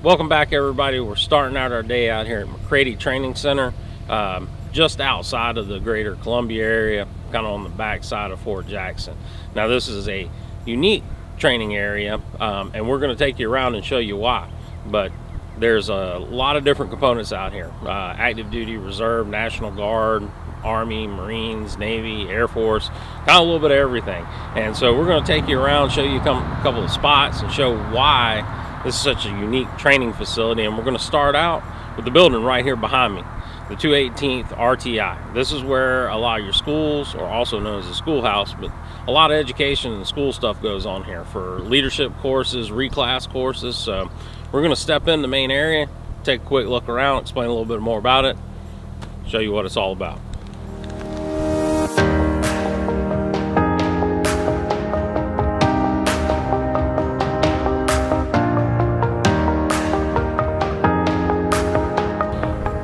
Welcome back, everybody. We're starting out our day out here at McCrady Training Center, just outside of the greater Columbia area, kind of on the back side of Fort Jackson. Now, this is a unique training area, and we're going to take you around and show you why. But there's a lot of different components out here: active duty, reserve, National Guard, Army, Marines, Navy, Air Force, kind of a little bit of everything. And so we're going to take you around, show you a couple of spots, and show why this is such a unique training facility. And we're going to start out with the building right here behind me, the 218th RTI. This is where a lot of your schools, or also known as the schoolhouse, but a lot of education and school stuff goes on here for leadership courses, reclass courses. So we're going to step in the main area, take a quick look around, explain a little bit more about it, show you what it's all about.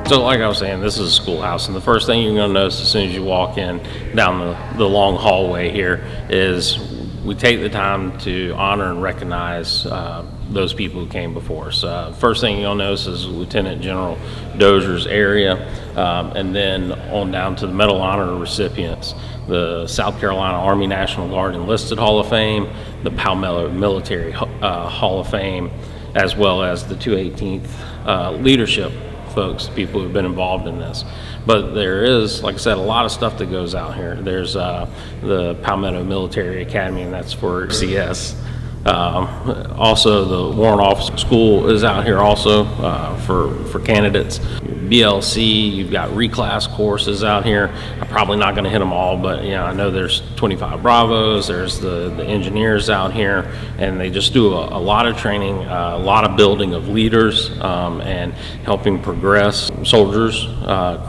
So like I was saying, this is a schoolhouse, and the first thing you're going to notice as soon as you walk in down the long hallway here is we take the time to honor and recognize those people who came before us. First thing you'll notice is Lieutenant General Dozier's area, and then on down to the Medal of Honor recipients, the South Carolina Army National Guard Enlisted Hall of Fame, the Palmetto Military Hall of Fame, as well as the 218th leadership folks, people who've been involved in this. But there is, like I said, a lot of stuff that goes out here. There's the Palmetto Military Academy, and that's for CS. Also, the Warrant Officer School is out here also for candidates. BLC, you've got reclass courses out here. I'm probably not going to hit them all, but yeah, I know there's 25 Bravos, there's the engineers out here, and they just do a lot of training, a lot of building of leaders, and helping progress soldiers'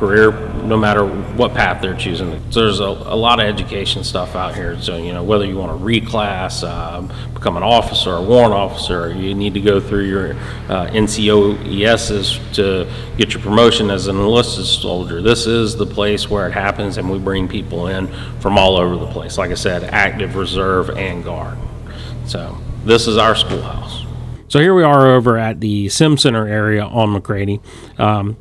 career, no matter what path they're choosing. So there's a lot of education stuff out here. So, you know, whether you want to reclass, become an officer, a warrant officer, you need to go through your NCOES to get your promotion as an enlisted soldier. This is the place where it happens, and we bring people in from all over the place. Like I said, active, reserve, and guard. So this is our schoolhouse. So here we are over at the Sim Center area on McCrady.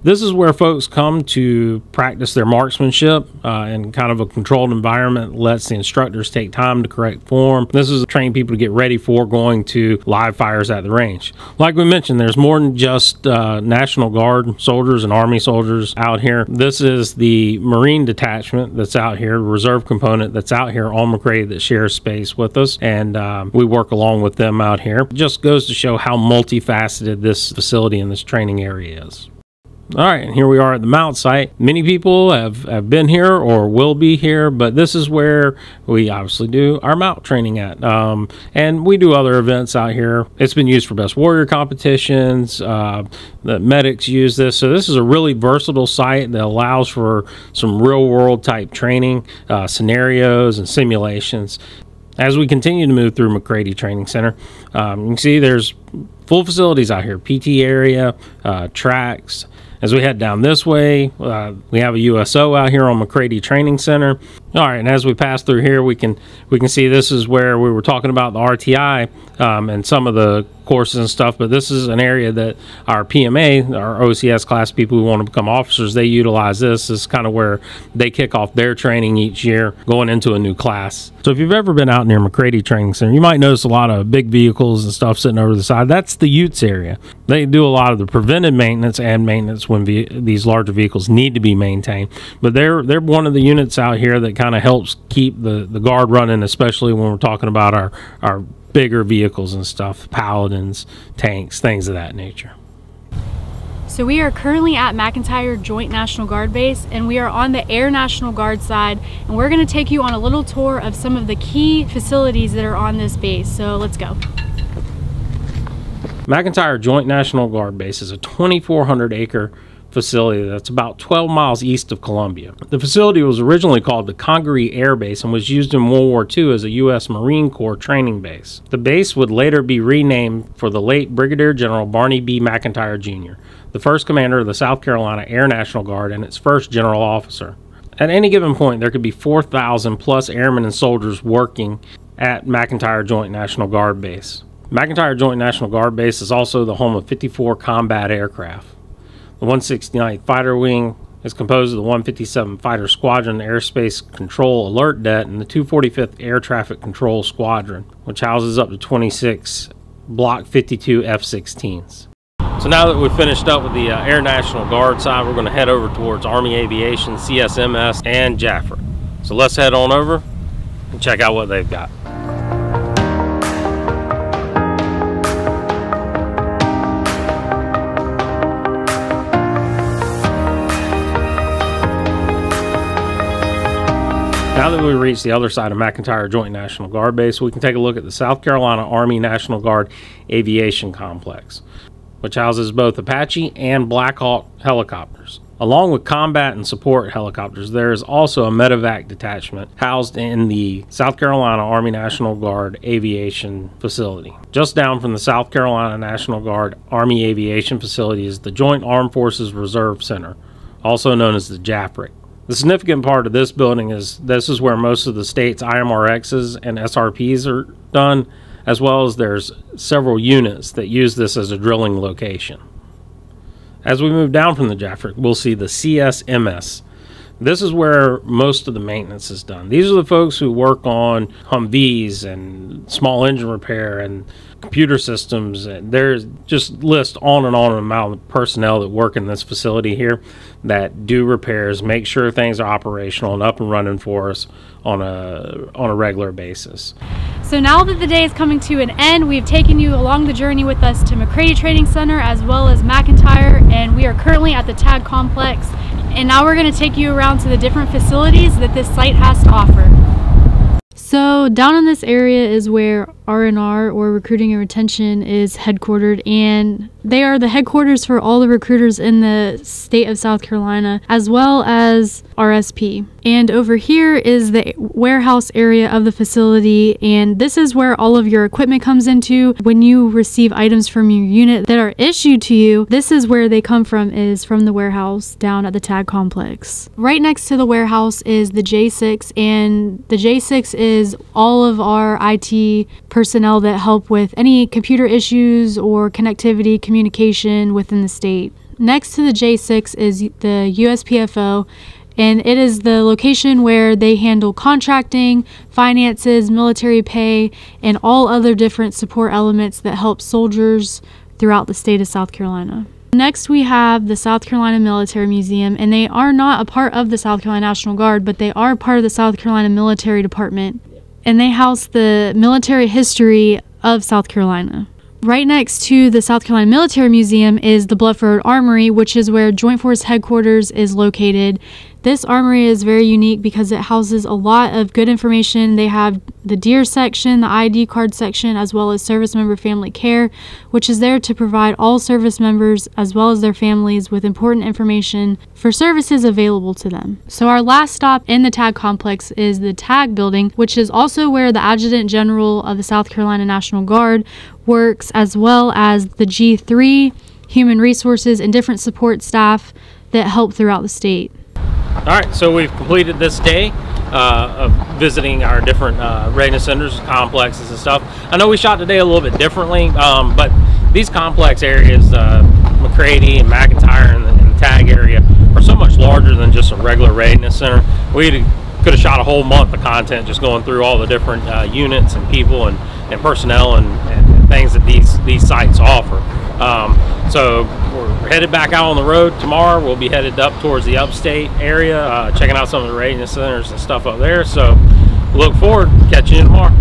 This is where folks come to practice their marksmanship in kind of a controlled environment, lets the instructors take time to correct form. This is to train people to get ready for going to live fires at the range. Like we mentioned, there's more than just National Guard soldiers and Army soldiers out here. This is the Marine detachment that's out here, reserve component that's out here on McCrady that shares space with us, and we work along with them out here. It just goes to show how multifaceted this facility and this training area is. All right, and here we are at the MOUT site. Many people have been here or will be here, but this is where we obviously do our MOUT training at. And we do other events out here. It's been used for Best Warrior competitions. The medics use this. So this is a really versatile site that allows for some real-world type training, scenarios, and simulations. As we continue to move through McCrady Training Center, you can see there's full facilities out here, PT area, tracks. As we head down this way, we have a USO out here on McCrady Training Center. All right, and as we pass through here, we can see this is where we were talking about the RTI and some of the courses and stuff, but this is an area that our PMA, our OCS class people who want to become officers, they utilize this. This is kind of where they kick off their training each year going into a new class. So if you've ever been out near McCrady Training Center, you might notice a lot of big vehicles and stuff sitting over the side. That's the UTES area. They do a lot of the preventive maintenance and maintenance when these larger vehicles need to be maintained, but they're one of the units out here that kind of helps keep the guard running, especially when we're talking about our bigger vehicles and stuff, paladins, tanks, things of that nature. So we are currently at McEntire Joint National Guard Base, and we are on the Air National Guard side, and we're going to take you on a little tour of some of the key facilities that are on this base. So let's go. McEntire Joint National Guard Base is a 2,400-acre facility that's about 12 miles east of Columbia. The facility was originally called the Congaree Air Base and was used in World War II as a U.S. Marine Corps training base. The base would later be renamed for the late Brigadier General Barney B. McEntire Jr., the first commander of the South Carolina Air National Guard and its first general officer. At any given point, there could be 4,000 plus airmen and soldiers working at McEntire Joint National Guard Base. McEntire Joint National Guard Base is also the home of 54 combat aircraft. The 169th Fighter Wing is composed of the 157 Fighter Squadron Airspace Control Alert Det and the 245th Air Traffic Control Squadron, which houses up to 26 Block 52 F-16s. So now that we've finished up with the Air National Guard side, we're going to head over towards Army Aviation, CSMS, and JAFRC. So let's head on over and check out what they've got. Now that we've reached the other side of McEntire Joint National Guard Base, we can take a look at the South Carolina Army National Guard Aviation Complex, which houses both Apache and Black Hawk helicopters. Along with combat and support helicopters, there is also a medevac detachment housed in the South Carolina Army National Guard Aviation Facility. Just down from the South Carolina National Guard Army Aviation Facility is the Joint Armed Forces Reserve Center, also known as the JAFRC. The significant part of this building is this is where most of the state's IMRXs and SRPs are done, as well as there's several units that use this as a drilling location. As we move down from the JAFRC, we'll see the CSMS. This is where most of the maintenance is done. These are the folks who work on Humvees and small engine repair and computer systems. And there's just list on and on amount of personnel that work in this facility here that do repairs, make sure things are operational and up and running for us on a regular basis. So now that the day is coming to an end, we've taken you along the journey with us to McCrady Training Center as well as McEntire, and we are currently at the TAG complex. And now we're going to take you around to the different facilities that this site has to offer. So down in this area is where R&R, or Recruiting and Retention, is headquartered, and they are the headquarters for all the recruiters in the state of South Carolina, as well as RSP. And over here is the warehouse area of the facility, and this is where all of your equipment comes into. When you receive items from your unit that are issued to you, this is where they come from, is from the warehouse down at the TAG complex. Right next to the warehouse is the J6, and the J6 is all of our IT personnel that help with any computer issues or connectivity communication within the state. Next to the J6 is the USPFO, and it is the location where they handle contracting, finances, military pay, and all other different support elements that help soldiers throughout the state of South Carolina. Next, we have the South Carolina Military Museum, and they are not a part of the South Carolina National Guard, but they are part of the South Carolina Military Department, and they house the military history of South Carolina. Right next to the South Carolina Military Museum is the Bluff Road Armory, which is where Joint Force Headquarters is located. This armory is very unique because it houses a lot of good information. They have the DEER section, the ID card section, as well as service member family care, which is there to provide all service members as well as their families with important information for services available to them. So our last stop in the TAG complex is the TAG building, which is also where the Adjutant General of the South Carolina National Guard works, as well as the G3, Human Resources, and different support staff that help throughout the state. All right, so we've completed this day of visiting our different readiness centers, complexes and stuff. I know we shot today a little bit differently, but these complex areas, McCrady and McEntire and the TAG area, are so much larger than just a regular readiness center. We could have shot a whole month of content just going through all the different units and people and personnel and things that these sites offer. So we're headed back out on the road tomorrow. We'll be headed up towards the upstate area, checking out some of the readiness centers and stuff up there. So look forward to catching you tomorrow.